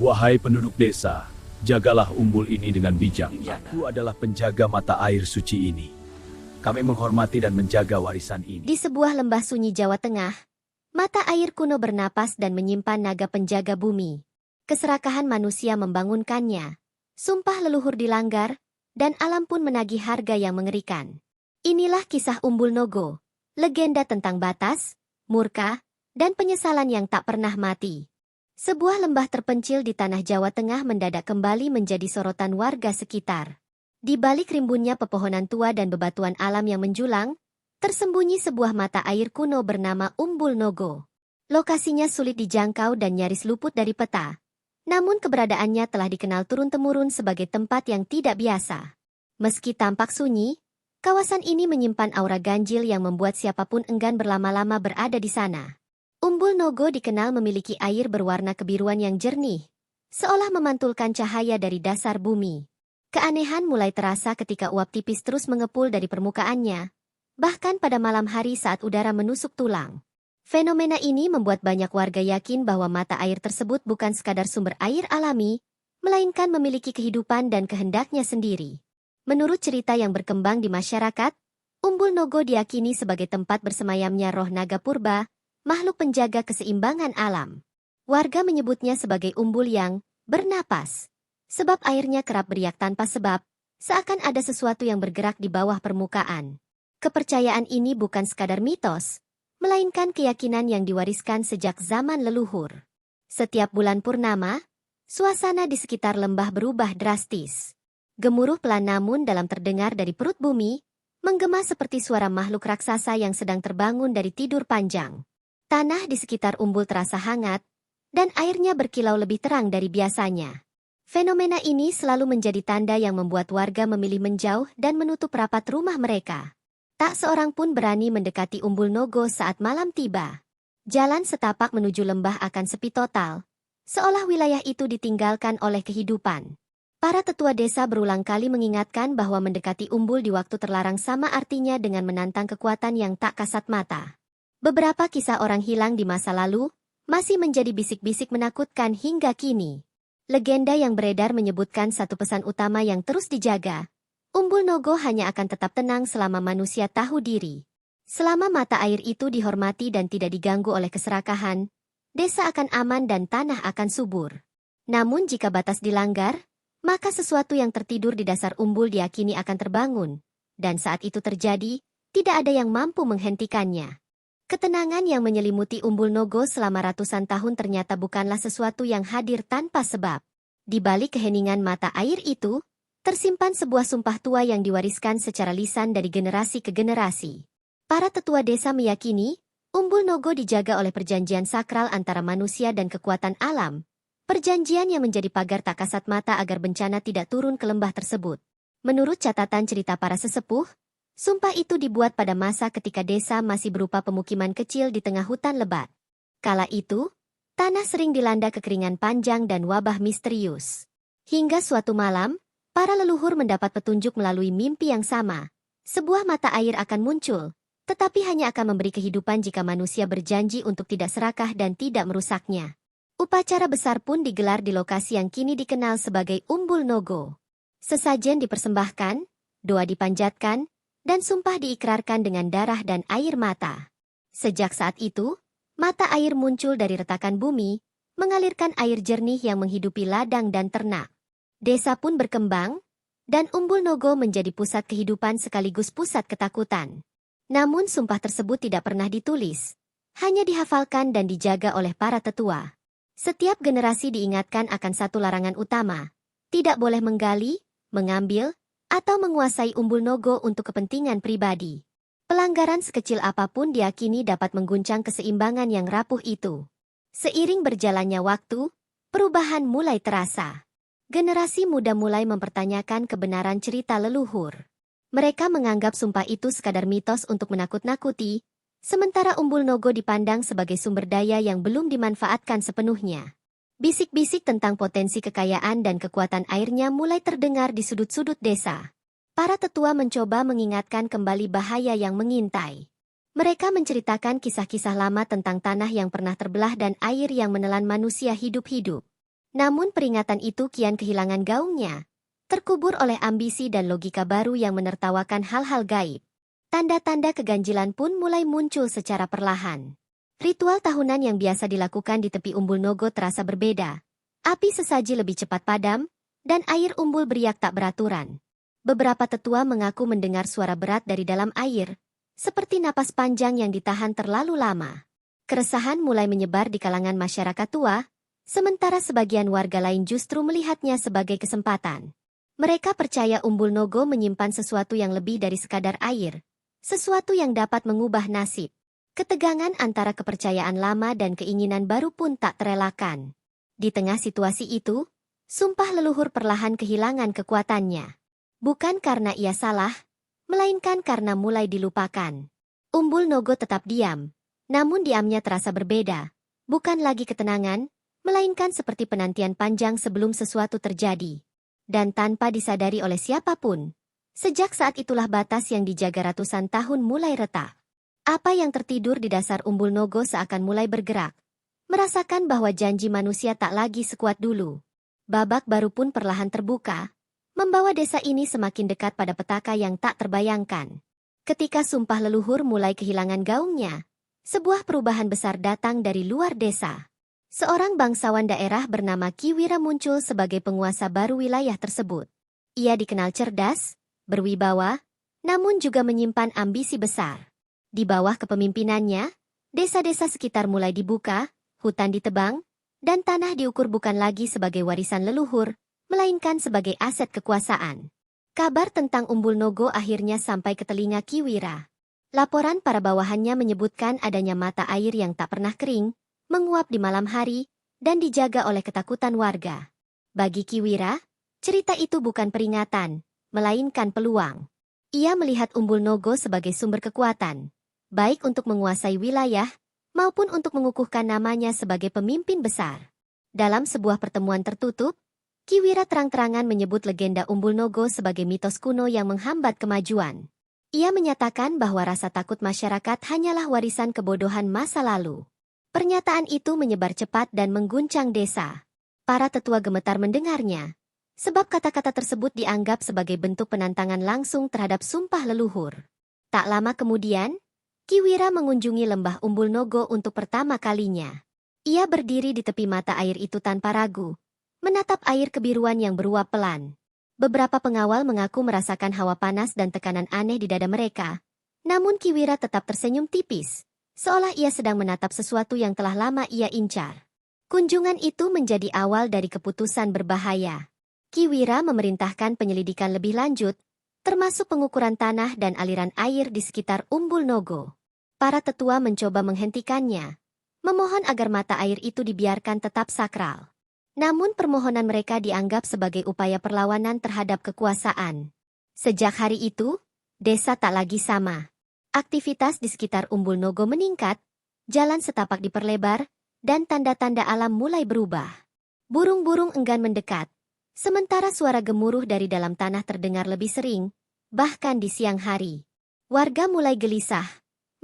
Wahai penduduk desa, jagalah umbul ini dengan bijak. Aku adalah penjaga mata air suci ini. Kami menghormati dan menjaga warisan ini. Di sebuah lembah sunyi Jawa Tengah, mata air kuno bernapas dan menyimpan naga penjaga bumi. Keserakahan manusia membangunkannya. Sumpah leluhur dilanggar, dan alam pun menagih harga yang mengerikan. Inilah kisah Umbul Nogo, legenda tentang batas, murka, dan penyesalan yang tak pernah mati. Sebuah lembah terpencil di tanah Jawa Tengah mendadak kembali menjadi sorotan warga sekitar. Di balik rimbunnya pepohonan tua dan bebatuan alam yang menjulang, tersembunyi sebuah mata air kuno bernama Umbul Nogo. Lokasinya sulit dijangkau dan nyaris luput dari peta. Namun keberadaannya telah dikenal turun-temurun sebagai tempat yang tidak biasa. Meski tampak sunyi, kawasan ini menyimpan aura ganjil yang membuat siapapun enggan berlama-lama berada di sana. Umbul Nogo dikenal memiliki air berwarna kebiruan yang jernih, seolah memantulkan cahaya dari dasar bumi. Keanehan mulai terasa ketika uap tipis terus mengepul dari permukaannya, bahkan pada malam hari saat udara menusuk tulang. Fenomena ini membuat banyak warga yakin bahwa mata air tersebut bukan sekadar sumber air alami, melainkan memiliki kehidupan dan kehendaknya sendiri. Menurut cerita yang berkembang di masyarakat, Umbul Nogo diyakini sebagai tempat bersemayamnya roh naga purba, makhluk penjaga keseimbangan alam. Warga menyebutnya sebagai umbul yang bernapas, sebab airnya kerap beriak tanpa sebab, seakan ada sesuatu yang bergerak di bawah permukaan. Kepercayaan ini bukan sekadar mitos, melainkan keyakinan yang diwariskan sejak zaman leluhur. Setiap bulan purnama, suasana di sekitar lembah berubah drastis. Gemuruh pelan namun dalam terdengar dari perut bumi, menggema seperti suara makhluk raksasa yang sedang terbangun dari tidur panjang. Tanah di sekitar umbul terasa hangat, dan airnya berkilau lebih terang dari biasanya. Fenomena ini selalu menjadi tanda yang membuat warga memilih menjauh dan menutup rapat rumah mereka. Tak seorang pun berani mendekati Umbul Nogo saat malam tiba. Jalan setapak menuju lembah akan sepi total, seolah wilayah itu ditinggalkan oleh kehidupan. Para tetua desa berulang kali mengingatkan bahwa mendekati umbul di waktu terlarang sama artinya dengan menantang kekuatan yang tak kasat mata. Beberapa kisah orang hilang di masa lalu masih menjadi bisik-bisik menakutkan hingga kini. Legenda yang beredar menyebutkan satu pesan utama yang terus dijaga. Umbul Nogo hanya akan tetap tenang selama manusia tahu diri. Selama mata air itu dihormati dan tidak diganggu oleh keserakahan, desa akan aman dan tanah akan subur. Namun jika batas dilanggar, maka sesuatu yang tertidur di dasar umbul diyakini akan terbangun. Dan saat itu terjadi, tidak ada yang mampu menghentikannya. Ketenangan yang menyelimuti Umbul Nogo selama ratusan tahun ternyata bukanlah sesuatu yang hadir tanpa sebab. Di balik keheningan mata air itu, tersimpan sebuah sumpah tua yang diwariskan secara lisan dari generasi ke generasi. Para tetua desa meyakini, Umbul Nogo dijaga oleh perjanjian sakral antara manusia dan kekuatan alam. Perjanjian yang menjadi pagar tak kasat mata agar bencana tidak turun ke lembah tersebut. Menurut catatan cerita para sesepuh, sumpah itu dibuat pada masa ketika desa masih berupa pemukiman kecil di tengah hutan lebat. Kala itu, tanah sering dilanda kekeringan panjang dan wabah misterius. Hingga suatu malam, para leluhur mendapat petunjuk melalui mimpi yang sama. Sebuah mata air akan muncul, tetapi hanya akan memberi kehidupan jika manusia berjanji untuk tidak serakah dan tidak merusaknya. Upacara besar pun digelar di lokasi yang kini dikenal sebagai Umbul Nogo. Sesajen dipersembahkan, doa dipanjatkan, dan sumpah diikrarkan dengan darah dan air mata. Sejak saat itu, mata air muncul dari retakan bumi, mengalirkan air jernih yang menghidupi ladang dan ternak. Desa pun berkembang, dan Umbul Nogo menjadi pusat kehidupan sekaligus pusat ketakutan. Namun sumpah tersebut tidak pernah ditulis, hanya dihafalkan dan dijaga oleh para tetua. Setiap generasi diingatkan akan satu larangan utama, tidak boleh menggali, mengambil, atau menguasai Umbul Nogo untuk kepentingan pribadi. Pelanggaran sekecil apapun diyakini dapat mengguncang keseimbangan yang rapuh itu. Seiring berjalannya waktu, perubahan mulai terasa. Generasi muda mulai mempertanyakan kebenaran cerita leluhur. Mereka menganggap sumpah itu sekadar mitos untuk menakut-nakuti, sementara Umbul Nogo dipandang sebagai sumber daya yang belum dimanfaatkan sepenuhnya. Bisik-bisik tentang potensi kekayaan dan kekuatan airnya mulai terdengar di sudut-sudut desa. Para tetua mencoba mengingatkan kembali bahaya yang mengintai. Mereka menceritakan kisah-kisah lama tentang tanah yang pernah terbelah dan air yang menelan manusia hidup-hidup. Namun peringatan itu kian kehilangan gaungnya, terkubur oleh ambisi dan logika baru yang menertawakan hal-hal gaib. Tanda-tanda keganjilan pun mulai muncul secara perlahan. Ritual tahunan yang biasa dilakukan di tepi Umbul Nogo terasa berbeda. Api sesaji lebih cepat padam, dan air umbul beriak tak beraturan. Beberapa tetua mengaku mendengar suara berat dari dalam air, seperti napas panjang yang ditahan terlalu lama. Keresahan mulai menyebar di kalangan masyarakat tua, sementara sebagian warga lain justru melihatnya sebagai kesempatan. Mereka percaya Umbul Nogo menyimpan sesuatu yang lebih dari sekadar air, sesuatu yang dapat mengubah nasib. Ketegangan antara kepercayaan lama dan keinginan baru pun tak terelakkan. Di tengah situasi itu, sumpah leluhur perlahan kehilangan kekuatannya. Bukan karena ia salah, melainkan karena mulai dilupakan. Umbul Nogo tetap diam, namun diamnya terasa berbeda. Bukan lagi ketenangan, melainkan seperti penantian panjang sebelum sesuatu terjadi. Dan tanpa disadari oleh siapapun, sejak saat itulah batas yang dijaga ratusan tahun mulai retak. Apa yang tertidur di dasar Umbul Nogo seakan mulai bergerak, merasakan bahwa janji manusia tak lagi sekuat dulu. Babak baru pun perlahan terbuka, membawa desa ini semakin dekat pada petaka yang tak terbayangkan. Ketika sumpah leluhur mulai kehilangan gaungnya, sebuah perubahan besar datang dari luar desa. Seorang bangsawan daerah bernama Ki Wira muncul sebagai penguasa baru wilayah tersebut. Ia dikenal cerdas, berwibawa, namun juga menyimpan ambisi besar. Di bawah kepemimpinannya, desa-desa sekitar mulai dibuka, hutan ditebang, dan tanah diukur bukan lagi sebagai warisan leluhur, melainkan sebagai aset kekuasaan. Kabar tentang Umbul Nogo akhirnya sampai ke telinga Ki Wira. Laporan para bawahannya menyebutkan adanya mata air yang tak pernah kering, menguap di malam hari, dan dijaga oleh ketakutan warga. Bagi Ki Wira, cerita itu bukan peringatan, melainkan peluang. Ia melihat Umbul Nogo sebagai sumber kekuatan, baik untuk menguasai wilayah, maupun untuk mengukuhkan namanya sebagai pemimpin besar. Dalam sebuah pertemuan tertutup, Ki Wira terang-terangan menyebut legenda Umbul Nogo sebagai mitos kuno yang menghambat kemajuan. Ia menyatakan bahwa rasa takut masyarakat hanyalah warisan kebodohan masa lalu. Pernyataan itu menyebar cepat dan mengguncang desa. Para tetua gemetar mendengarnya, sebab kata-kata tersebut dianggap sebagai bentuk penantangan langsung terhadap sumpah leluhur. Tak lama kemudian, Ki Wira mengunjungi lembah Umbul Nogo untuk pertama kalinya. Ia berdiri di tepi mata air itu tanpa ragu, menatap air kebiruan yang beruap pelan. Beberapa pengawal mengaku merasakan hawa panas dan tekanan aneh di dada mereka, namun Ki Wira tetap tersenyum tipis, seolah ia sedang menatap sesuatu yang telah lama ia incar. Kunjungan itu menjadi awal dari keputusan berbahaya. Ki Wira memerintahkan penyelidikan lebih lanjut, termasuk pengukuran tanah dan aliran air di sekitar Umbul Nogo. Para tetua mencoba menghentikannya, memohon agar mata air itu dibiarkan tetap sakral. Namun permohonan mereka dianggap sebagai upaya perlawanan terhadap kekuasaan. Sejak hari itu, desa tak lagi sama. Aktivitas di sekitar Umbul Nogo meningkat, jalan setapak diperlebar, dan tanda-tanda alam mulai berubah. Burung-burung enggan mendekat, sementara suara gemuruh dari dalam tanah terdengar lebih sering, bahkan di siang hari. Warga mulai gelisah,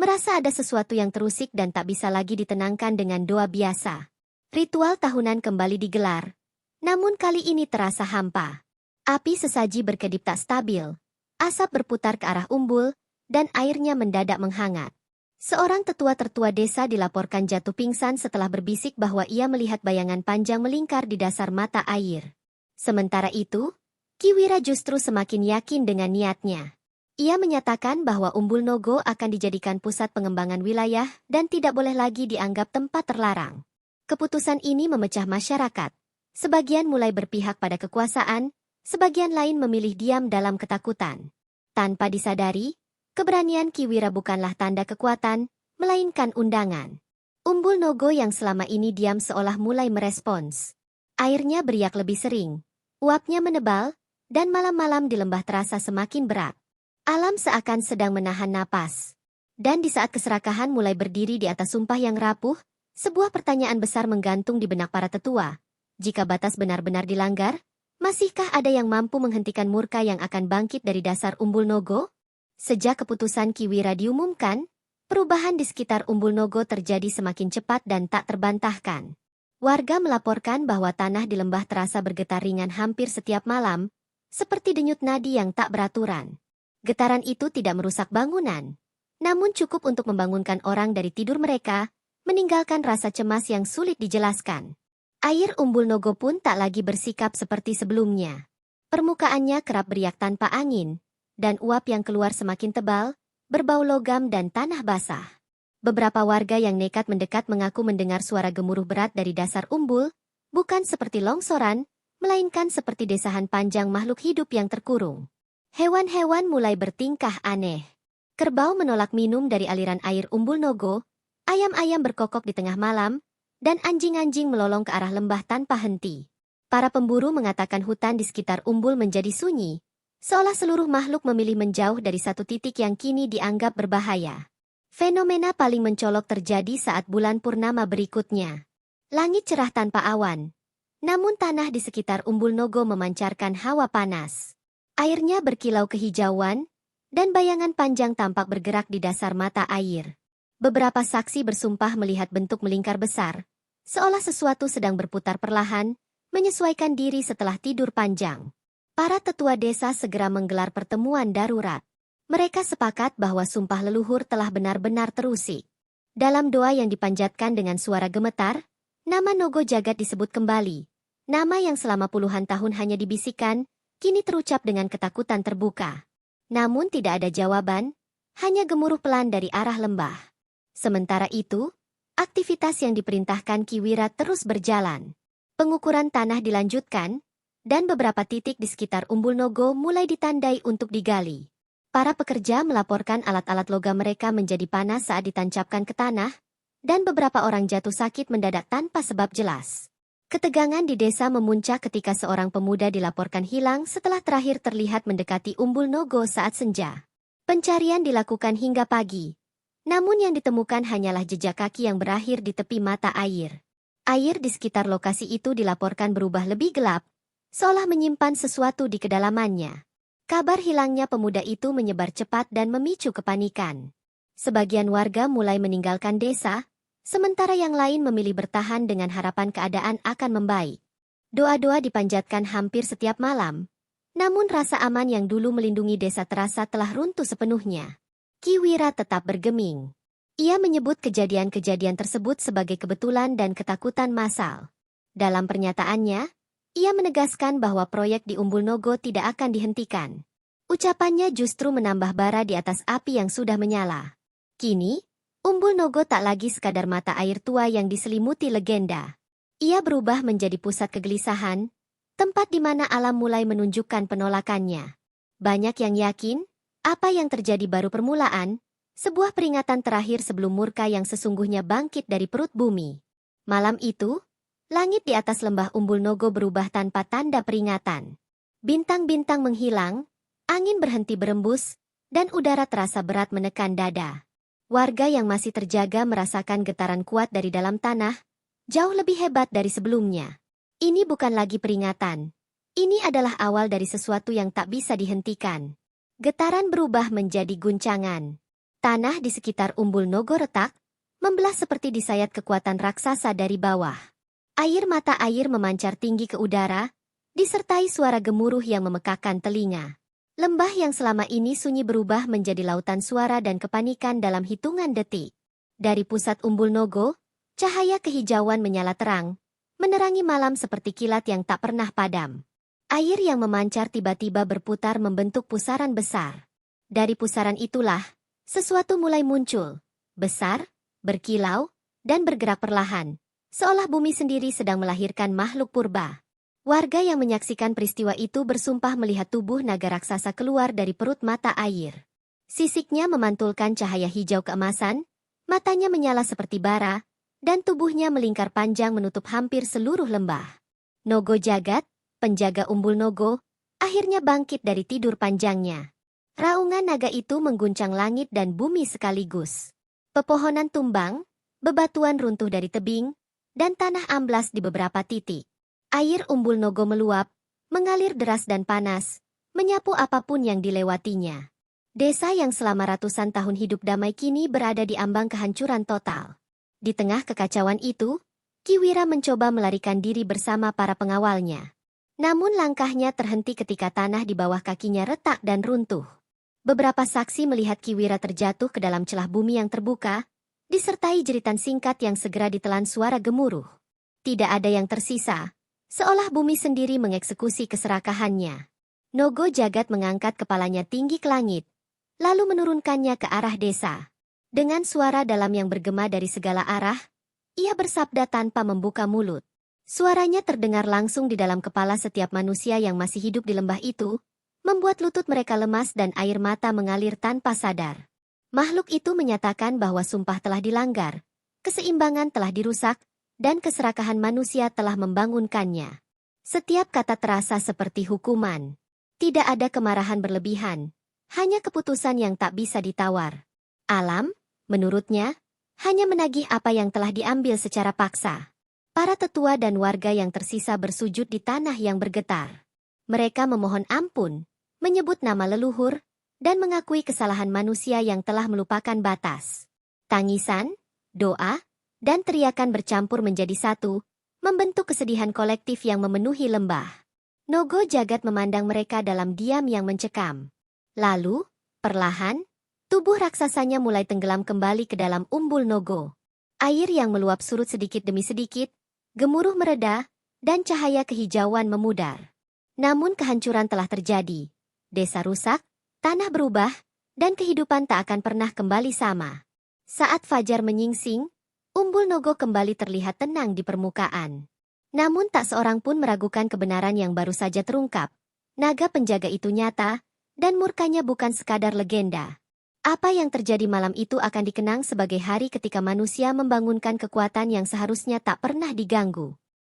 merasa ada sesuatu yang terusik dan tak bisa lagi ditenangkan dengan doa biasa. Ritual tahunan kembali digelar, namun kali ini terasa hampa. Api sesaji berkedip tak stabil, asap berputar ke arah umbul, dan airnya mendadak menghangat. Seorang tetua tertua desa dilaporkan jatuh pingsan setelah berbisik bahwa ia melihat bayangan panjang melingkar di dasar mata air. Sementara itu, Ki Wira justru semakin yakin dengan niatnya. Ia menyatakan bahwa Umbul Nogo akan dijadikan pusat pengembangan wilayah dan tidak boleh lagi dianggap tempat terlarang. Keputusan ini memecah masyarakat. Sebagian mulai berpihak pada kekuasaan, sebagian lain memilih diam dalam ketakutan. Tanpa disadari, keberanian Ki Wira bukanlah tanda kekuatan, melainkan undangan. Umbul Nogo yang selama ini diam seolah mulai merespons. Airnya beriak lebih sering, uapnya menebal, dan malam-malam di lembah terasa semakin berat. Alam seakan sedang menahan napas. Dan di saat keserakahan mulai berdiri di atas sumpah yang rapuh, sebuah pertanyaan besar menggantung di benak para tetua. Jika batas benar-benar dilanggar, masihkah ada yang mampu menghentikan murka yang akan bangkit dari dasar Umbul Nogo? Sejak keputusan Ki Wira diumumkan, perubahan di sekitar Umbul Nogo terjadi semakin cepat dan tak terbantahkan. Warga melaporkan bahwa tanah di lembah terasa bergetar ringan hampir setiap malam, seperti denyut nadi yang tak beraturan. Getaran itu tidak merusak bangunan, namun cukup untuk membangunkan orang dari tidur mereka, meninggalkan rasa cemas yang sulit dijelaskan. Air Umbul Nogo pun tak lagi bersikap seperti sebelumnya. Permukaannya kerap beriak tanpa angin, dan uap yang keluar semakin tebal, berbau logam dan tanah basah. Beberapa warga yang nekat mendekat mengaku mendengar suara gemuruh berat dari dasar umbul, bukan seperti longsoran, melainkan seperti desahan panjang makhluk hidup yang terkurung. Hewan-hewan mulai bertingkah aneh. Kerbau menolak minum dari aliran air Umbul Nogo, ayam-ayam berkokok di tengah malam, dan anjing-anjing melolong ke arah lembah tanpa henti. Para pemburu mengatakan hutan di sekitar umbul menjadi sunyi, seolah seluruh makhluk memilih menjauh dari satu titik yang kini dianggap berbahaya. Fenomena paling mencolok terjadi saat bulan purnama berikutnya. Langit cerah tanpa awan, namun tanah di sekitar Umbul Nogo memancarkan hawa panas. Airnya berkilau kehijauan, dan bayangan panjang tampak bergerak di dasar mata air. Beberapa saksi bersumpah melihat bentuk melingkar besar, seolah sesuatu sedang berputar perlahan, menyesuaikan diri setelah tidur panjang. Para tetua desa segera menggelar pertemuan darurat. Mereka sepakat bahwa sumpah leluhur telah benar-benar terusik. Dalam doa yang dipanjatkan dengan suara gemetar, nama Nogo Jagat disebut kembali. Nama yang selama puluhan tahun hanya dibisikkan, kini terucap dengan ketakutan terbuka. Namun tidak ada jawaban, hanya gemuruh pelan dari arah lembah. Sementara itu, aktivitas yang diperintahkan Ki Wira terus berjalan. Pengukuran tanah dilanjutkan, dan beberapa titik di sekitar Umbul Nogo mulai ditandai untuk digali. Para pekerja melaporkan alat-alat logam mereka menjadi panas saat ditancapkan ke tanah, dan beberapa orang jatuh sakit mendadak tanpa sebab jelas. Ketegangan di desa memuncak ketika seorang pemuda dilaporkan hilang setelah terakhir terlihat mendekati Umbul Nogo saat senja. Pencarian dilakukan hingga pagi, namun yang ditemukan hanyalah jejak kaki yang berakhir di tepi mata air. Air di sekitar lokasi itu dilaporkan berubah lebih gelap, seolah menyimpan sesuatu di kedalamannya. Kabar hilangnya pemuda itu menyebar cepat dan memicu kepanikan. Sebagian warga mulai meninggalkan desa, sementara yang lain memilih bertahan dengan harapan keadaan akan membaik. Doa-doa dipanjatkan hampir setiap malam, namun rasa aman yang dulu melindungi desa terasa telah runtuh sepenuhnya. Ki Wira tetap bergeming. Ia menyebut kejadian-kejadian tersebut sebagai kebetulan dan ketakutan massal. Dalam pernyataannya, ia menegaskan bahwa proyek di Umbul Nogo tidak akan dihentikan. Ucapannya justru menambah bara di atas api yang sudah menyala. Kini, Umbul Nogo tak lagi sekadar mata air tua yang diselimuti legenda. Ia berubah menjadi pusat kegelisahan, tempat di mana alam mulai menunjukkan penolakannya. Banyak yang yakin, apa yang terjadi baru permulaan, sebuah peringatan terakhir sebelum murka yang sesungguhnya bangkit dari perut bumi. Malam itu, langit di atas lembah Umbul Nogo berubah tanpa tanda peringatan. Bintang-bintang menghilang, angin berhenti berembus, dan udara terasa berat menekan dada. Warga yang masih terjaga merasakan getaran kuat dari dalam tanah, jauh lebih hebat dari sebelumnya. Ini bukan lagi peringatan. Ini adalah awal dari sesuatu yang tak bisa dihentikan. Getaran berubah menjadi guncangan. Tanah di sekitar Umbul Nogo retak, membelah seperti disayat kekuatan raksasa dari bawah. Air mata air memancar tinggi ke udara, disertai suara gemuruh yang memekakkan telinga. Lembah yang selama ini sunyi berubah menjadi lautan suara dan kepanikan dalam hitungan detik. Dari pusat Umbul Nogo, cahaya kehijauan menyala terang, menerangi malam seperti kilat yang tak pernah padam. Air yang memancar tiba-tiba berputar membentuk pusaran besar. Dari pusaran itulah, sesuatu mulai muncul, besar, berkilau, dan bergerak perlahan, seolah bumi sendiri sedang melahirkan makhluk purba. Warga yang menyaksikan peristiwa itu bersumpah melihat tubuh naga raksasa keluar dari perut mata air. Sisiknya memantulkan cahaya hijau keemasan, matanya menyala seperti bara, dan tubuhnya melingkar panjang menutup hampir seluruh lembah. Nogo Jagat, penjaga Umbul Nogo, akhirnya bangkit dari tidur panjangnya. Raungan naga itu mengguncang langit dan bumi sekaligus. Pepohonan tumbang, bebatuan runtuh dari tebing, dan tanah amblas di beberapa titik. Air Umbul Nogo meluap, mengalir deras dan panas, menyapu apapun yang dilewatinya. Desa yang selama ratusan tahun hidup damai kini berada di ambang kehancuran total. Di tengah kekacauan itu, Kiwira mencoba melarikan diri bersama para pengawalnya. Namun langkahnya terhenti ketika tanah di bawah kakinya retak dan runtuh. Beberapa saksi melihat Kiwira terjatuh ke dalam celah bumi yang terbuka, disertai jeritan singkat yang segera ditelan suara gemuruh. Tidak ada yang tersisa, seolah bumi sendiri mengeksekusi keserakahannya. Nogo Jagat mengangkat kepalanya tinggi ke langit, lalu menurunkannya ke arah desa. Dengan suara dalam yang bergema dari segala arah, ia bersabda tanpa membuka mulut. Suaranya terdengar langsung di dalam kepala setiap manusia yang masih hidup di lembah itu, membuat lutut mereka lemas dan air mata mengalir tanpa sadar. Makhluk itu menyatakan bahwa sumpah telah dilanggar, keseimbangan telah dirusak, dan keserakahan manusia telah membangunkannya. Setiap kata terasa seperti hukuman. Tidak ada kemarahan berlebihan, hanya keputusan yang tak bisa ditawar. Alam, menurutnya, hanya menagih apa yang telah diambil secara paksa. Para tetua dan warga yang tersisa bersujud di tanah yang bergetar. Mereka memohon ampun, menyebut nama leluhur, dan mengakui kesalahan manusia yang telah melupakan batas. Tangisan, doa, dan teriakan bercampur menjadi satu, membentuk kesedihan kolektif yang memenuhi lembah. Nogo Jagat memandang mereka dalam diam yang mencekam. Lalu, perlahan, tubuh raksasanya mulai tenggelam kembali ke dalam umbul Nogo. Air yang meluap surut sedikit demi sedikit, gemuruh mereda, dan cahaya kehijauan memudar. Namun kehancuran telah terjadi. Desa rusak, tanah berubah, dan kehidupan tak akan pernah kembali sama. Saat fajar menyingsing, umbul Nogo kembali terlihat tenang di permukaan. Namun tak seorang pun meragukan kebenaran yang baru saja terungkap. Naga penjaga itu nyata, dan murkanya bukan sekadar legenda. Apa yang terjadi malam itu akan dikenang sebagai hari ketika manusia membangunkan kekuatan yang seharusnya tak pernah diganggu.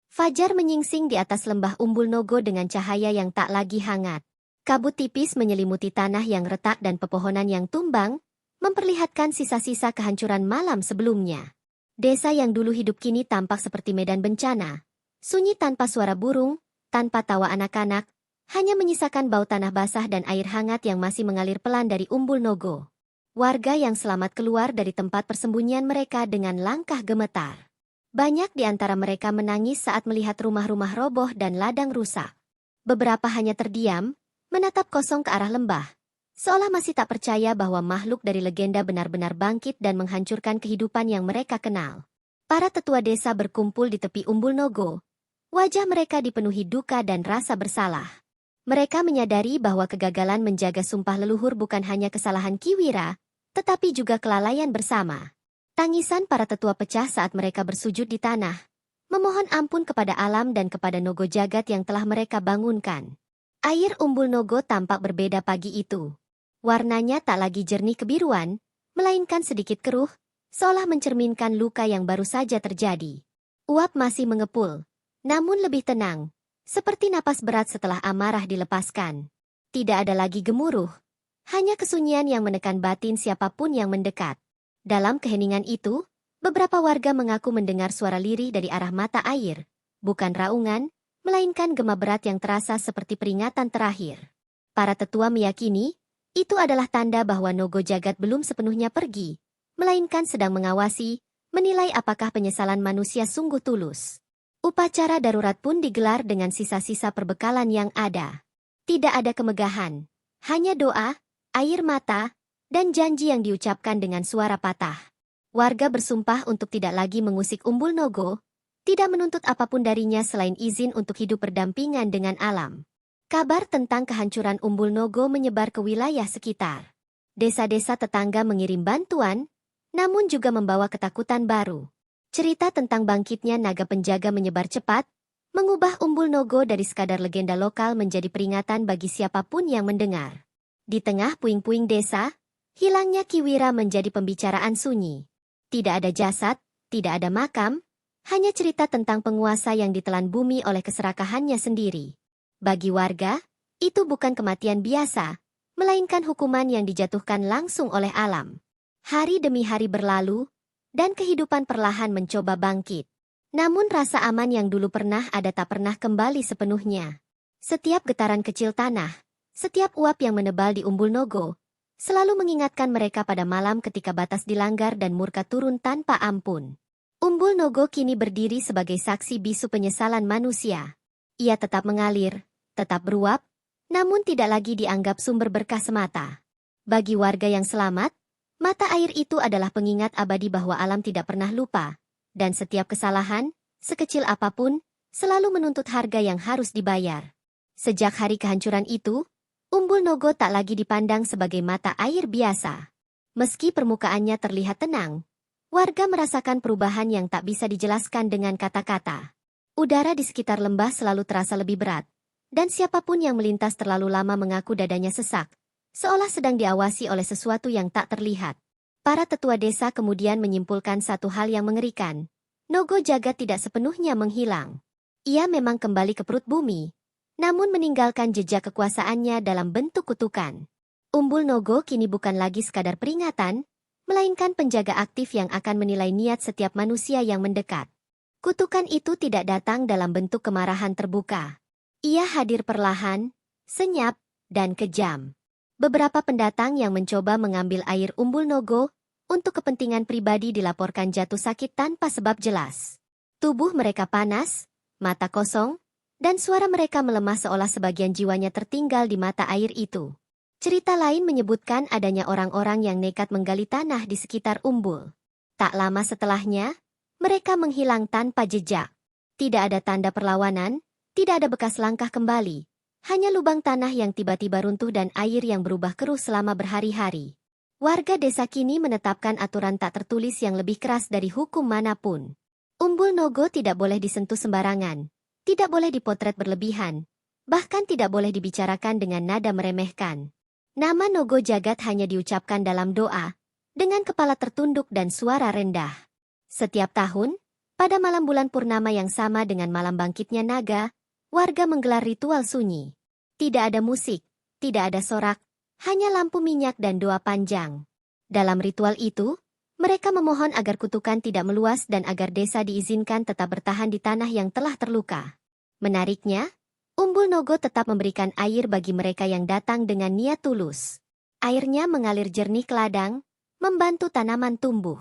Fajar menyingsing di atas lembah umbul Nogo dengan cahaya yang tak lagi hangat. Kabut tipis menyelimuti tanah yang retak dan pepohonan yang tumbang, memperlihatkan sisa-sisa kehancuran malam sebelumnya. Desa yang dulu hidup kini tampak seperti medan bencana. Sunyi tanpa suara burung, tanpa tawa anak-anak, hanya menyisakan bau tanah basah dan air hangat yang masih mengalir pelan dari umbul Nogo. Warga yang selamat keluar dari tempat persembunyian mereka dengan langkah gemetar. Banyak di antara mereka menangis saat melihat rumah-rumah roboh dan ladang rusak. Beberapa hanya terdiam, menatap kosong ke arah lembah, seolah masih tak percaya bahwa makhluk dari legenda benar-benar bangkit dan menghancurkan kehidupan yang mereka kenal. Para tetua desa berkumpul di tepi umbul Nogo. Wajah mereka dipenuhi duka dan rasa bersalah. Mereka menyadari bahwa kegagalan menjaga sumpah leluhur bukan hanya kesalahan Kiwira, tetapi juga kelalaian bersama. Tangisan para tetua pecah saat mereka bersujud di tanah, memohon ampun kepada alam dan kepada Nogo Jagat yang telah mereka bangunkan. Air umbul Nogo tampak berbeda pagi itu. Warnanya tak lagi jernih kebiruan, melainkan sedikit keruh, seolah mencerminkan luka yang baru saja terjadi. Uap masih mengepul, namun lebih tenang, seperti napas berat setelah amarah dilepaskan. Tidak ada lagi gemuruh, hanya kesunyian yang menekan batin siapapun yang mendekat. Dalam keheningan itu, beberapa warga mengaku mendengar suara lirih dari arah mata air, bukan raungan, melainkan gema berat yang terasa seperti peringatan terakhir. Para tetua meyakini, itu adalah tanda bahwa Nogo Jagat belum sepenuhnya pergi, melainkan sedang mengawasi, menilai apakah penyesalan manusia sungguh tulus. Upacara darurat pun digelar dengan sisa-sisa perbekalan yang ada. Tidak ada kemegahan, hanya doa, air mata, dan janji yang diucapkan dengan suara patah. Warga bersumpah untuk tidak lagi mengusik umbul Nogo, tidak menuntut apapun darinya selain izin untuk hidup berdampingan dengan alam. Kabar tentang kehancuran umbul Nogo menyebar ke wilayah sekitar. Desa-desa tetangga mengirim bantuan, namun juga membawa ketakutan baru. Cerita tentang bangkitnya naga penjaga menyebar cepat, mengubah umbul Nogo dari sekadar legenda lokal menjadi peringatan bagi siapapun yang mendengar. Di tengah puing-puing desa, hilangnya Kiwira menjadi pembicaraan sunyi. Tidak ada jasad, tidak ada makam, hanya cerita tentang penguasa yang ditelan bumi oleh keserakahannya sendiri. Bagi warga, itu bukan kematian biasa, melainkan hukuman yang dijatuhkan langsung oleh alam. Hari demi hari berlalu, dan kehidupan perlahan mencoba bangkit. Namun rasa aman yang dulu pernah ada tak pernah kembali sepenuhnya. Setiap getaran kecil tanah, setiap uap yang menebal di umbul Nogo, selalu mengingatkan mereka pada malam ketika batas dilanggar dan murka turun tanpa ampun. Umbul Nogo kini berdiri sebagai saksi bisu penyesalan manusia. Ia tetap mengalir, tetap beruap, namun tidak lagi dianggap sumber berkah semata. Bagi warga yang selamat, mata air itu adalah pengingat abadi bahwa alam tidak pernah lupa, dan setiap kesalahan, sekecil apapun, selalu menuntut harga yang harus dibayar. Sejak hari kehancuran itu, Umbul Nogo tak lagi dipandang sebagai mata air biasa. Meski permukaannya terlihat tenang, warga merasakan perubahan yang tak bisa dijelaskan dengan kata-kata. Udara di sekitar lembah selalu terasa lebih berat, dan siapapun yang melintas terlalu lama mengaku dadanya sesak, seolah sedang diawasi oleh sesuatu yang tak terlihat. Para tetua desa kemudian menyimpulkan satu hal yang mengerikan. Nogo Jagat tidak sepenuhnya menghilang. Ia memang kembali ke perut bumi, namun meninggalkan jejak kekuasaannya dalam bentuk kutukan. Umbul Nogo kini bukan lagi sekadar peringatan, melainkan penjaga aktif yang akan menilai niat setiap manusia yang mendekat. Kutukan itu tidak datang dalam bentuk kemarahan terbuka. Ia hadir perlahan, senyap, dan kejam. Beberapa pendatang yang mencoba mengambil air Umbul Nogo untuk kepentingan pribadi dilaporkan jatuh sakit tanpa sebab jelas. Tubuh mereka panas, mata kosong, dan suara mereka melemah seolah sebagian jiwanya tertinggal di mata air itu. Cerita lain menyebutkan adanya orang-orang yang nekat menggali tanah di sekitar Umbul. Tak lama setelahnya, mereka menghilang tanpa jejak. Tidak ada tanda perlawanan, tidak ada bekas langkah kembali. Hanya lubang tanah yang tiba-tiba runtuh dan air yang berubah keruh selama berhari-hari. Warga desa kini menetapkan aturan tak tertulis yang lebih keras dari hukum manapun. Umbul Nogo tidak boleh disentuh sembarangan, tidak boleh dipotret berlebihan, bahkan tidak boleh dibicarakan dengan nada meremehkan. Nama Nogo Jagat hanya diucapkan dalam doa, dengan kepala tertunduk dan suara rendah. Setiap tahun, pada malam bulan purnama yang sama dengan malam bangkitnya naga, warga menggelar ritual sunyi. Tidak ada musik, tidak ada sorak, hanya lampu minyak dan doa panjang. Dalam ritual itu, mereka memohon agar kutukan tidak meluas dan agar desa diizinkan tetap bertahan di tanah yang telah terluka. Menariknya, Umbul Nogo tetap memberikan air bagi mereka yang datang dengan niat tulus. Airnya mengalir jernih ke ladang, membantu tanaman tumbuh.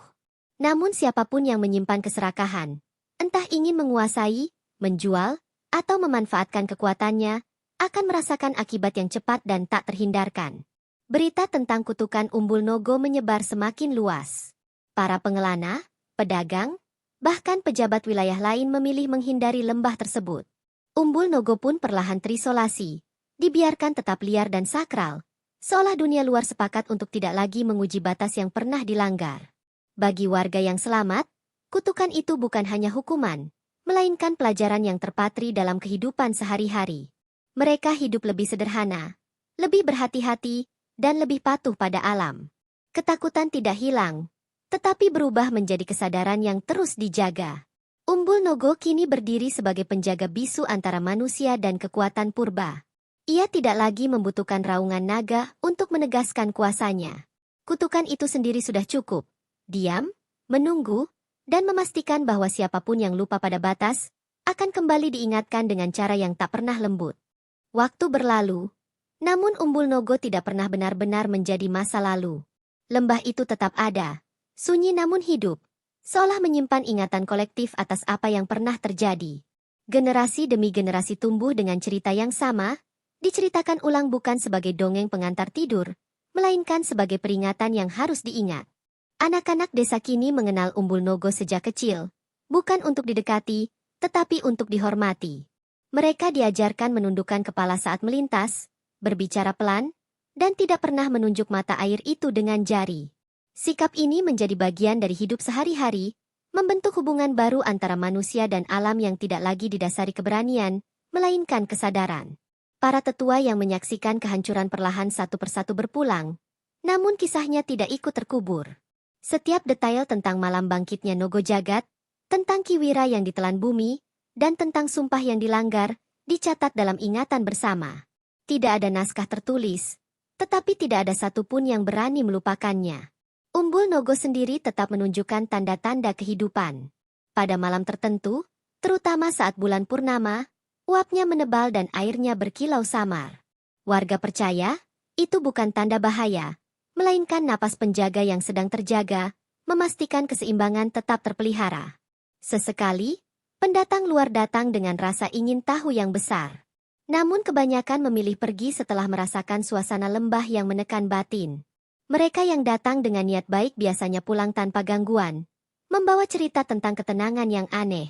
Namun siapapun yang menyimpan keserakahan, entah ingin menguasai, menjual, atau memanfaatkan kekuatannya, akan merasakan akibat yang cepat dan tak terhindarkan. Berita tentang kutukan Umbul Nogo menyebar semakin luas. Para pengelana, pedagang, bahkan pejabat wilayah lain memilih menghindari lembah tersebut. Umbul Nogo pun perlahan terisolasi, dibiarkan tetap liar dan sakral, seolah dunia luar sepakat untuk tidak lagi menguji batas yang pernah dilanggar. Bagi warga yang selamat, kutukan itu bukan hanya hukuman, melainkan pelajaran yang terpatri dalam kehidupan sehari-hari. Mereka hidup lebih sederhana, lebih berhati-hati, dan lebih patuh pada alam. Ketakutan tidak hilang, tetapi berubah menjadi kesadaran yang terus dijaga. Umbul Nogo kini berdiri sebagai penjaga bisu antara manusia dan kekuatan purba. Ia tidak lagi membutuhkan raungan naga untuk menegaskan kuasanya. Kutukan itu sendiri sudah cukup. Diam, menunggu, dan memastikan bahwa siapapun yang lupa pada batas, akan kembali diingatkan dengan cara yang tak pernah lembut. Waktu berlalu, namun Umbul Nogo tidak pernah benar-benar menjadi masa lalu. Lembah itu tetap ada, sunyi namun hidup, seolah menyimpan ingatan kolektif atas apa yang pernah terjadi. Generasi demi generasi tumbuh dengan cerita yang sama, diceritakan ulang bukan sebagai dongeng pengantar tidur, melainkan sebagai peringatan yang harus diingat. Anak-anak desa kini mengenal Umbul Nogo sejak kecil, bukan untuk didekati, tetapi untuk dihormati. Mereka diajarkan menundukkan kepala saat melintas, berbicara pelan, dan tidak pernah menunjuk mata air itu dengan jari. Sikap ini menjadi bagian dari hidup sehari-hari, membentuk hubungan baru antara manusia dan alam yang tidak lagi didasari keberanian, melainkan kesadaran. Para tetua yang menyaksikan kehancuran perlahan satu persatu berpulang, namun kisahnya tidak ikut terkubur. Setiap detail tentang malam bangkitnya Nogo Jagat, tentang Kiwira yang ditelan bumi, dan tentang sumpah yang dilanggar, dicatat dalam ingatan bersama. Tidak ada naskah tertulis, tetapi tidak ada satupun yang berani melupakannya. Umbul Nogo sendiri tetap menunjukkan tanda-tanda kehidupan. Pada malam tertentu, terutama saat bulan purnama, uapnya menebal dan airnya berkilau samar. Warga percaya, itu bukan tanda bahaya, melainkan napas penjaga yang sedang terjaga, memastikan keseimbangan tetap terpelihara. Sesekali, pendatang luar datang dengan rasa ingin tahu yang besar. Namun kebanyakan memilih pergi setelah merasakan suasana lembah yang menekan batin. Mereka yang datang dengan niat baik biasanya pulang tanpa gangguan, membawa cerita tentang ketenangan yang aneh.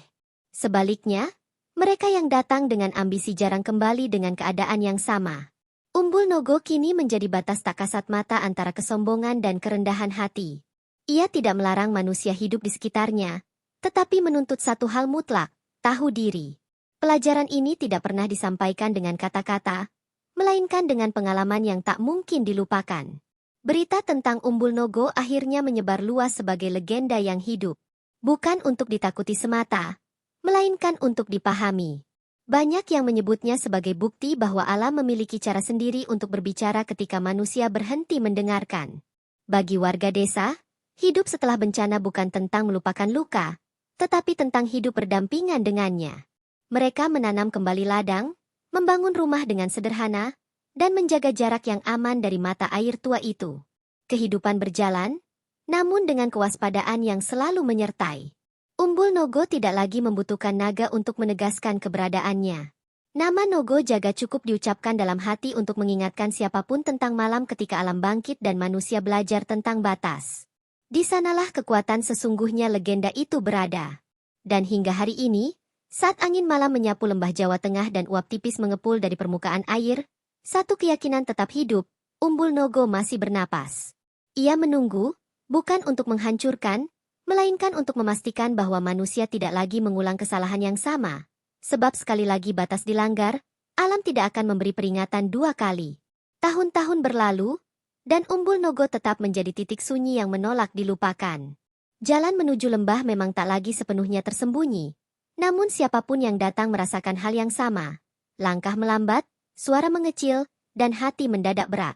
Sebaliknya, mereka yang datang dengan ambisi jarang kembali dengan keadaan yang sama. Umbul Nogo kini menjadi batas tak kasat mata antara kesombongan dan kerendahan hati. Ia tidak melarang manusia hidup di sekitarnya, tetapi menuntut satu hal mutlak, tahu diri. Pelajaran ini tidak pernah disampaikan dengan kata-kata, melainkan dengan pengalaman yang tak mungkin dilupakan. Berita tentang Umbul Nogo akhirnya menyebar luas sebagai legenda yang hidup. Bukan untuk ditakuti semata, melainkan untuk dipahami. Banyak yang menyebutnya sebagai bukti bahwa alam memiliki cara sendiri untuk berbicara ketika manusia berhenti mendengarkan. Bagi warga desa, hidup setelah bencana bukan tentang melupakan luka, tetapi tentang hidup berdampingan dengannya. Mereka menanam kembali ladang, membangun rumah dengan sederhana, dan menjaga jarak yang aman dari mata air tua itu. Kehidupan berjalan, namun dengan kewaspadaan yang selalu menyertai. Umbul Nogo tidak lagi membutuhkan naga untuk menegaskan keberadaannya. Nama Nogo Jaga cukup diucapkan dalam hati untuk mengingatkan siapapun tentang malam ketika alam bangkit dan manusia belajar tentang batas. Di sanalah kekuatan sesungguhnya legenda itu berada. Dan hingga hari ini, saat angin malam menyapu lembah Jawa Tengah dan uap tipis mengepul dari permukaan air, satu keyakinan tetap hidup, Umbul Nogo masih bernapas. Ia menunggu, bukan untuk menghancurkan, melainkan untuk memastikan bahwa manusia tidak lagi mengulang kesalahan yang sama. Sebab sekali lagi batas dilanggar, alam tidak akan memberi peringatan dua kali. Tahun-tahun berlalu, dan Umbul Nogo tetap menjadi titik sunyi yang menolak dilupakan. Jalan menuju lembah memang tak lagi sepenuhnya tersembunyi. Namun siapapun yang datang merasakan hal yang sama. Langkah melambat, suara mengecil, dan hati mendadak berat.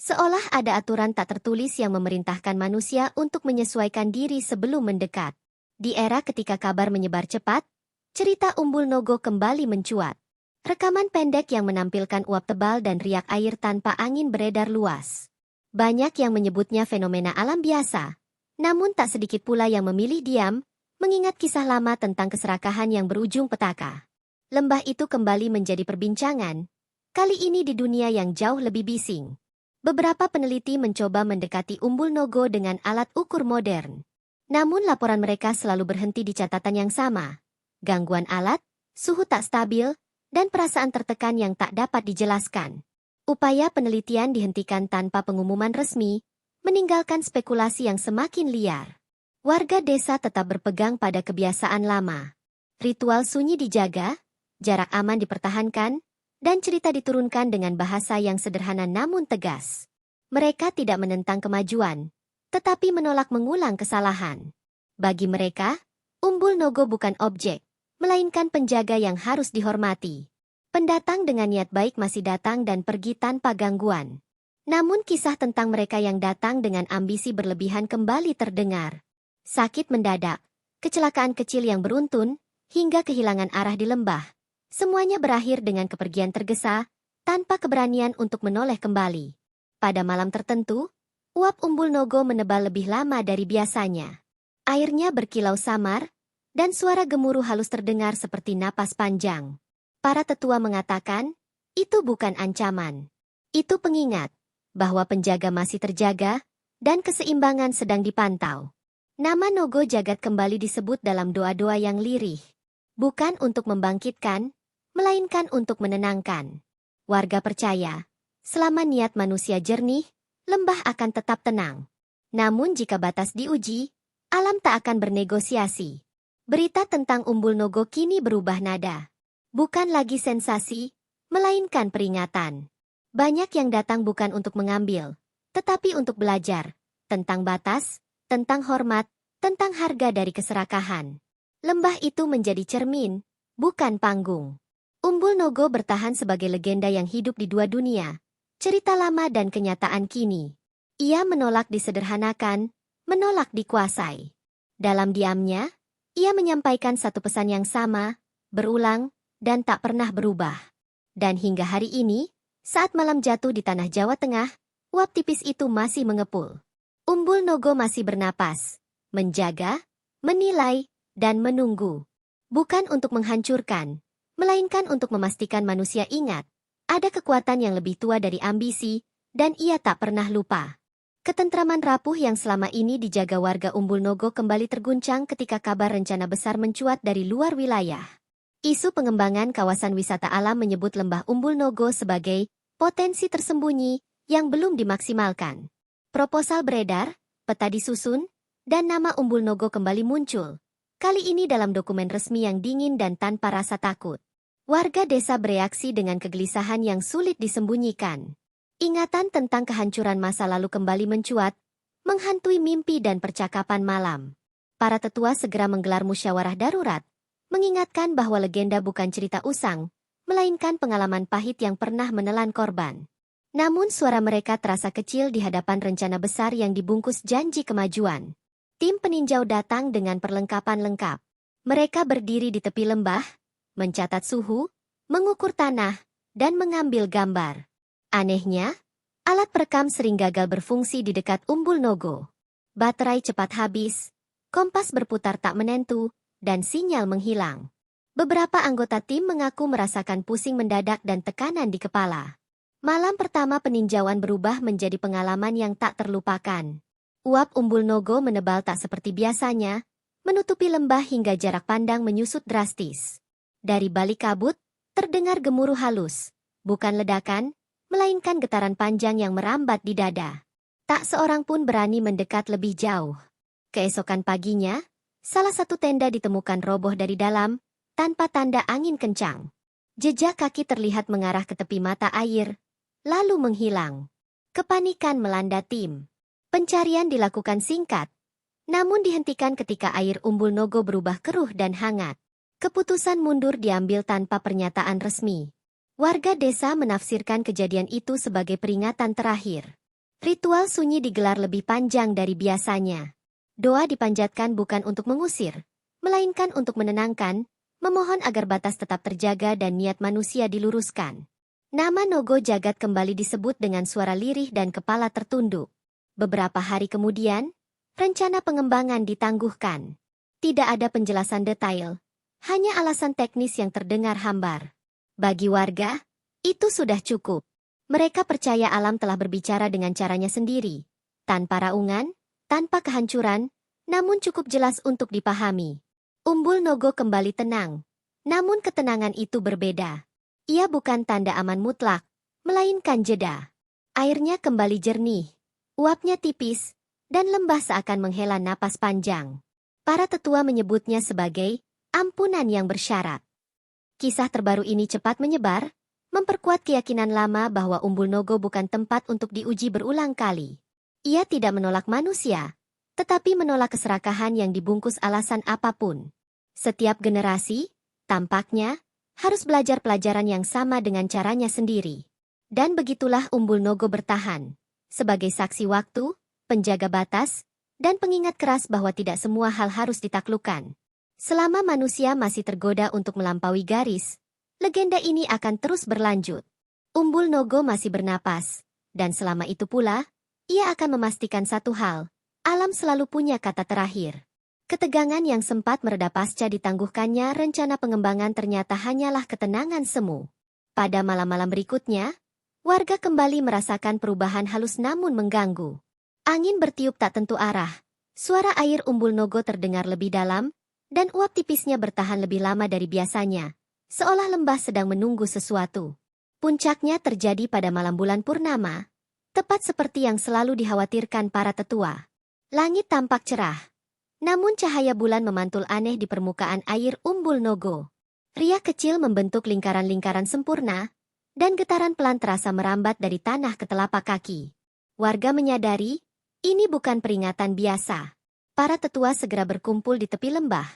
Seolah ada aturan tak tertulis yang memerintahkan manusia untuk menyesuaikan diri sebelum mendekat. Di era ketika kabar menyebar cepat, cerita Umbul Nogo kembali mencuat. Rekaman pendek yang menampilkan uap tebal dan riak air tanpa angin beredar luas. Banyak yang menyebutnya fenomena alam biasa, namun tak sedikit pula yang memilih diam, mengingat kisah lama tentang keserakahan yang berujung petaka. Lembah itu kembali menjadi perbincangan, kali ini di dunia yang jauh lebih bising. Beberapa peneliti mencoba mendekati Umbul Nogo dengan alat ukur modern. Namun laporan mereka selalu berhenti di catatan yang sama. Gangguan alat, suhu tak stabil, dan perasaan tertekan yang tak dapat dijelaskan. Upaya penelitian dihentikan tanpa pengumuman resmi, meninggalkan spekulasi yang semakin liar. Warga desa tetap berpegang pada kebiasaan lama. Ritual sunyi dijaga, jarak aman dipertahankan, dan cerita diturunkan dengan bahasa yang sederhana namun tegas. Mereka tidak menentang kemajuan, tetapi menolak mengulang kesalahan. Bagi mereka, Umbul Nogo bukan objek, melainkan penjaga yang harus dihormati. Pendatang dengan niat baik masih datang dan pergi tanpa gangguan. Namun kisah tentang mereka yang datang dengan ambisi berlebihan kembali terdengar. Sakit mendadak, kecelakaan kecil yang beruntun, hingga kehilangan arah di lembah. Semuanya berakhir dengan kepergian tergesa, tanpa keberanian untuk menoleh kembali. Pada malam tertentu, uap Umbul Nogo menebal lebih lama dari biasanya. Airnya berkilau samar, dan suara gemuruh halus terdengar seperti napas panjang. Para tetua mengatakan, itu bukan ancaman. Itu pengingat bahwa penjaga masih terjaga dan keseimbangan sedang dipantau. Nama Nogo Jagat kembali disebut dalam doa-doa yang lirih. Bukan untuk membangkitkan, melainkan untuk menenangkan. Warga percaya, selama niat manusia jernih, lembah akan tetap tenang. Namun jika batas diuji, alam tak akan bernegosiasi. Berita tentang Umbul Nogo kini berubah nada. Bukan lagi sensasi, melainkan peringatan. Banyak yang datang bukan untuk mengambil, tetapi untuk belajar tentang batas, tentang hormat, tentang harga dari keserakahan. Lembah itu menjadi cermin, bukan panggung. Umbul Nogo bertahan sebagai legenda yang hidup di dua dunia, cerita lama dan kenyataan kini. Ia menolak disederhanakan, menolak dikuasai. Dalam diamnya, ia menyampaikan satu pesan yang sama, berulang, dan tak pernah berubah. Dan hingga hari ini, saat malam jatuh di tanah Jawa Tengah, uap tipis itu masih mengepul. Umbul Nogo masih bernapas, menjaga, menilai, dan menunggu. Bukan untuk menghancurkan, melainkan untuk memastikan manusia ingat, ada kekuatan yang lebih tua dari ambisi, dan ia tak pernah lupa. Ketentraman rapuh yang selama ini dijaga warga Umbul Nogo kembali terguncang ketika kabar rencana besar mencuat dari luar wilayah. Isu pengembangan kawasan wisata alam menyebut lembah Umbul Nogo sebagai potensi tersembunyi yang belum dimaksimalkan. Proposal beredar, peta disusun, dan nama Umbul Nogo kembali muncul. Kali ini dalam dokumen resmi yang dingin dan tanpa rasa takut. Warga desa bereaksi dengan kegelisahan yang sulit disembunyikan. Ingatan tentang kehancuran masa lalu kembali mencuat, menghantui mimpi dan percakapan malam. Para tetua segera menggelar musyawarah darurat, mengingatkan bahwa legenda bukan cerita usang, melainkan pengalaman pahit yang pernah menelan korban. Namun suara mereka terasa kecil di hadapan rencana besar yang dibungkus janji kemajuan. Tim peninjau datang dengan perlengkapan lengkap. Mereka berdiri di tepi lembah, mencatat suhu, mengukur tanah, dan mengambil gambar. Anehnya, alat perekam sering gagal berfungsi di dekat Umbul Nogo. Baterai cepat habis, kompas berputar tak menentu, dan sinyal menghilang. Beberapa anggota tim mengaku merasakan pusing mendadak dan tekanan di kepala. Malam pertama peninjauan berubah menjadi pengalaman yang tak terlupakan. Uap Umbul Nogo menebal tak seperti biasanya, menutupi lembah hingga jarak pandang menyusut drastis. Dari balik kabut, terdengar gemuruh halus, bukan ledakan, melainkan getaran panjang yang merambat di dada. Tak seorang pun berani mendekat lebih jauh. Keesokan paginya, salah satu tenda ditemukan roboh dari dalam, tanpa tanda angin kencang. Jejak kaki terlihat mengarah ke tepi mata air, lalu menghilang. Kepanikan melanda tim. Pencarian dilakukan singkat, namun dihentikan ketika air Umbul Nogo berubah keruh dan hangat. Keputusan mundur diambil tanpa pernyataan resmi. Warga desa menafsirkan kejadian itu sebagai peringatan terakhir. Ritual sunyi digelar lebih panjang dari biasanya. Doa dipanjatkan bukan untuk mengusir, melainkan untuk menenangkan, memohon agar batas tetap terjaga dan niat manusia diluruskan. Nama Nogo Jagat kembali disebut dengan suara lirih dan kepala tertunduk. Beberapa hari kemudian, rencana pengembangan ditangguhkan. Tidak ada penjelasan detail, hanya alasan teknis yang terdengar hambar. Bagi warga, itu sudah cukup. Mereka percaya alam telah berbicara dengan caranya sendiri, tanpa raungan, tanpa kehancuran, namun cukup jelas untuk dipahami. Umbul Nogo kembali tenang, namun ketenangan itu berbeda. Ia bukan tanda aman mutlak, melainkan jeda. Airnya kembali jernih, uapnya tipis, dan lembah seakan menghela napas panjang. Para tetua menyebutnya sebagai ampunan yang bersyarat. Kisah terbaru ini cepat menyebar, memperkuat keyakinan lama bahwa Umbul Nogo bukan tempat untuk diuji berulang kali. Ia tidak menolak manusia, tetapi menolak keserakahan yang dibungkus alasan apapun. Setiap generasi, tampaknya, harus belajar pelajaran yang sama dengan caranya sendiri. Dan begitulah Umbul Nogo bertahan, sebagai saksi waktu, penjaga batas, dan pengingat keras bahwa tidak semua hal harus ditaklukkan. Selama manusia masih tergoda untuk melampaui garis, legenda ini akan terus berlanjut. Umbul Nogo masih bernapas, dan selama itu pula, ia akan memastikan satu hal, alam selalu punya kata terakhir. Ketegangan yang sempat mereda pasca ditangguhkannya rencana pengembangan ternyata hanyalah ketenangan semu. Pada malam-malam berikutnya, warga kembali merasakan perubahan halus namun mengganggu. Angin bertiup tak tentu arah, suara air Umbul Nogo terdengar lebih dalam, dan uap tipisnya bertahan lebih lama dari biasanya, seolah lembah sedang menunggu sesuatu. Puncaknya terjadi pada malam bulan purnama, tepat seperti yang selalu dikhawatirkan para tetua. Langit tampak cerah, namun cahaya bulan memantul aneh di permukaan air Umbul Nogo. Riak kecil membentuk lingkaran-lingkaran sempurna, dan getaran pelan terasa merambat dari tanah ke telapak kaki. Warga menyadari, ini bukan peringatan biasa. Para tetua segera berkumpul di tepi lembah,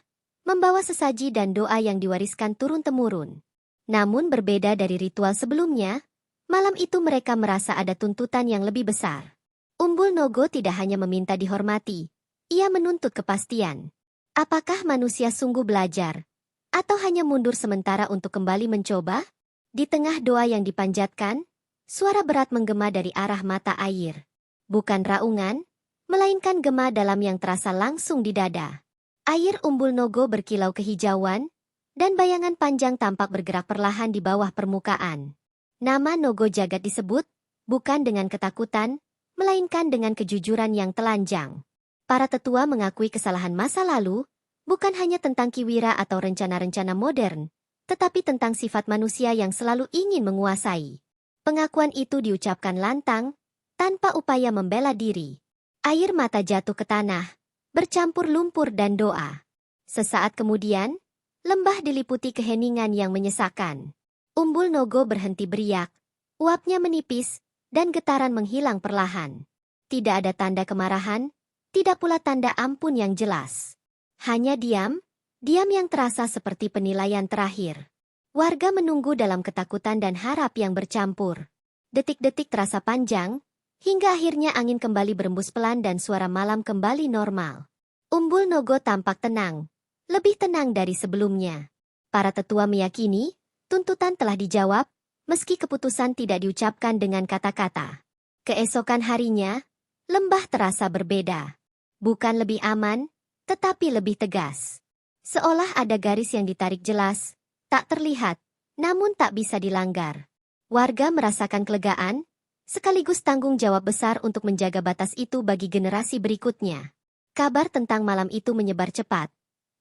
membawa sesaji dan doa yang diwariskan turun-temurun. Namun berbeda dari ritual sebelumnya, malam itu mereka merasa ada tuntutan yang lebih besar. Umbul Nogo tidak hanya meminta dihormati, ia menuntut kepastian. Apakah manusia sungguh belajar, atau hanya mundur sementara untuk kembali mencoba? Di tengah doa yang dipanjatkan, suara berat menggema dari arah mata air. Bukan raungan, melainkan gema dalam yang terasa langsung di dada. Air Umbul Nogo berkilau kehijauan, dan bayangan panjang tampak bergerak perlahan di bawah permukaan. Nama Nogo Jagat disebut, bukan dengan ketakutan, melainkan dengan kejujuran yang telanjang. Para tetua mengakui kesalahan masa lalu, bukan hanya tentang Kiwira atau rencana-rencana modern, tetapi tentang sifat manusia yang selalu ingin menguasai. Pengakuan itu diucapkan lantang, tanpa upaya membela diri. Air mata jatuh ke tanah, bercampur lumpur dan doa. Sesaat kemudian, lembah diliputi keheningan yang menyesakan. Umbul Nogo berhenti beriak, uapnya menipis, dan getaran menghilang perlahan. Tidak ada tanda kemarahan, tidak pula tanda ampun yang jelas. Hanya diam yang terasa seperti penilaian terakhir. Warga menunggu dalam ketakutan dan harap yang bercampur. Detik-detik terasa panjang, hingga akhirnya angin kembali berembus pelan dan suara malam kembali normal. Umbul Nogo tampak tenang, lebih tenang dari sebelumnya. Para tetua meyakini, tuntutan telah dijawab, meski keputusan tidak diucapkan dengan kata-kata. Keesokan harinya, lembah terasa berbeda. Bukan lebih aman, tetapi lebih tegas. Seolah ada garis yang ditarik jelas, tak terlihat, namun tak bisa dilanggar. Warga merasakan kelegaan, sekaligus tanggung jawab besar untuk menjaga batas itu bagi generasi berikutnya. Kabar tentang malam itu menyebar cepat,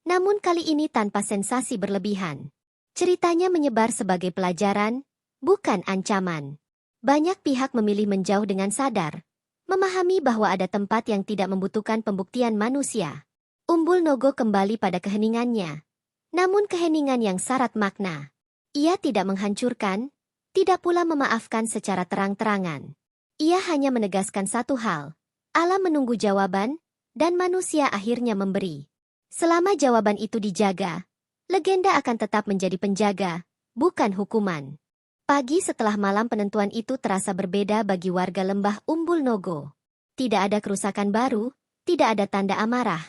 namun kali ini tanpa sensasi berlebihan. Ceritanya menyebar sebagai pelajaran, bukan ancaman. Banyak pihak memilih menjauh dengan sadar, memahami bahwa ada tempat yang tidak membutuhkan pembuktian manusia. Umbul Nogo kembali pada keheningannya, namun keheningan yang syarat makna. Ia tidak menghancurkan, tidak pula memaafkan secara terang-terangan. Ia hanya menegaskan satu hal, alam menunggu jawaban, dan manusia akhirnya memberi. Selama jawaban itu dijaga, legenda akan tetap menjadi penjaga, bukan hukuman. Pagi setelah malam penentuan itu terasa berbeda bagi warga lembah Umbul Nogo. Tidak ada kerusakan baru, tidak ada tanda amarah,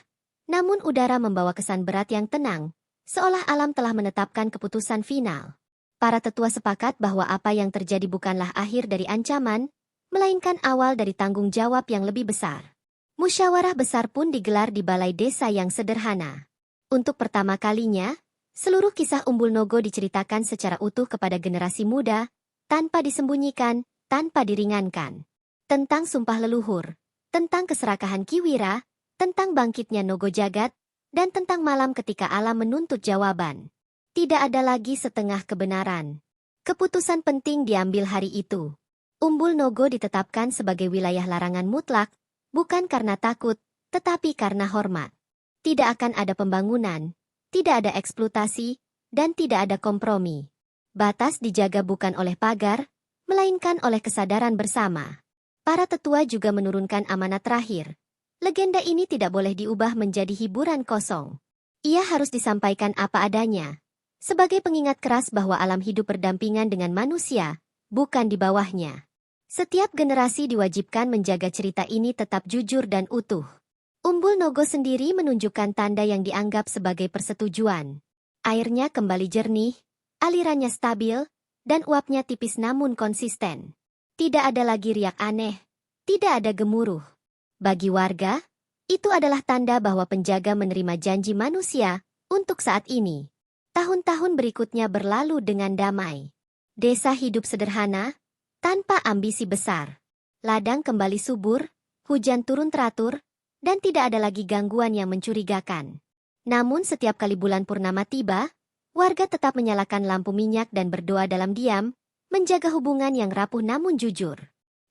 namun udara membawa kesan berat yang tenang, seolah alam telah menetapkan keputusan final. Para tetua sepakat bahwa apa yang terjadi bukanlah akhir dari ancaman, melainkan awal dari tanggung jawab yang lebih besar. Musyawarah besar pun digelar di balai desa yang sederhana. Untuk pertama kalinya, seluruh kisah Umbul Nogo diceritakan secara utuh kepada generasi muda, tanpa disembunyikan, tanpa diringankan. Tentang sumpah leluhur, tentang keserakahan Kiwira, tentang bangkitnya Nogo Jagat, dan tentang malam ketika alam menuntut jawaban. Tidak ada lagi setengah kebenaran. Keputusan penting diambil hari itu. Umbul Nogo ditetapkan sebagai wilayah larangan mutlak, bukan karena takut, tetapi karena hormat. Tidak akan ada pembangunan, tidak ada eksploitasi, dan tidak ada kompromi. Batas dijaga bukan oleh pagar, melainkan oleh kesadaran bersama. Para tetua juga menurunkan amanat terakhir. Legenda ini tidak boleh diubah menjadi hiburan kosong. Ia harus disampaikan apa adanya, sebagai pengingat keras bahwa alam hidup berdampingan dengan manusia, bukan di bawahnya. Setiap generasi diwajibkan menjaga cerita ini tetap jujur dan utuh. Umbul Nogo sendiri menunjukkan tanda yang dianggap sebagai persetujuan. Airnya kembali jernih, alirannya stabil, dan uapnya tipis namun konsisten. Tidak ada lagi riak aneh, tidak ada gemuruh. Bagi warga, itu adalah tanda bahwa penjaga menerima janji manusia untuk saat ini. Tahun-tahun berikutnya berlalu dengan damai. Desa hidup sederhana, tanpa ambisi besar. Ladang kembali subur, hujan turun teratur, dan tidak ada lagi gangguan yang mencurigakan. Namun setiap kali bulan purnama tiba, warga tetap menyalakan lampu minyak dan berdoa dalam diam, menjaga hubungan yang rapuh namun jujur.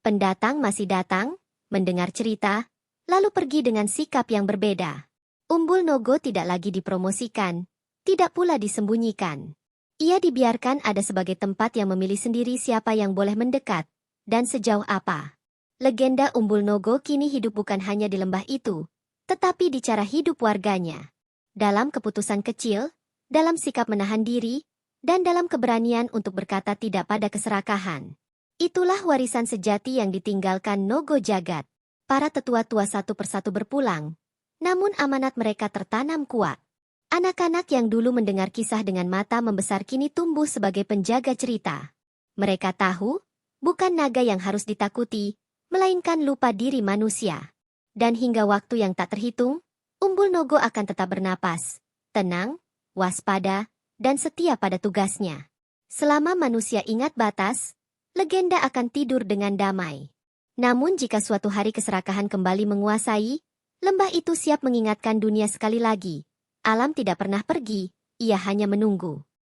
Pendatang masih datang, mendengar cerita, lalu pergi dengan sikap yang berbeda. Umbul Nogo tidak lagi dipromosikan, tidak pula disembunyikan. Ia dibiarkan ada sebagai tempat yang memilih sendiri siapa yang boleh mendekat, dan sejauh apa. Legenda Umbul Nogo kini hidup bukan hanya di lembah itu, tetapi di cara hidup warganya. Dalam keputusan kecil, dalam sikap menahan diri, dan dalam keberanian untuk berkata tidak pada keserakahan. Itulah warisan sejati yang ditinggalkan Nogo Jagat. Para tetua-tua satu persatu berpulang, namun amanat mereka tertanam kuat. Anak-anak yang dulu mendengar kisah dengan mata membesar kini tumbuh sebagai penjaga cerita. Mereka tahu, bukan naga yang harus ditakuti, melainkan lupa diri manusia. Dan hingga waktu yang tak terhitung, Umbul Nogo akan tetap bernapas, tenang, waspada, dan setia pada tugasnya. Selama manusia ingat batas, legenda akan tidur dengan damai. Namun jika suatu hari keserakahan kembali menguasai, lembah itu siap mengingatkan dunia sekali lagi. Alam tidak pernah pergi, ia hanya menunggu.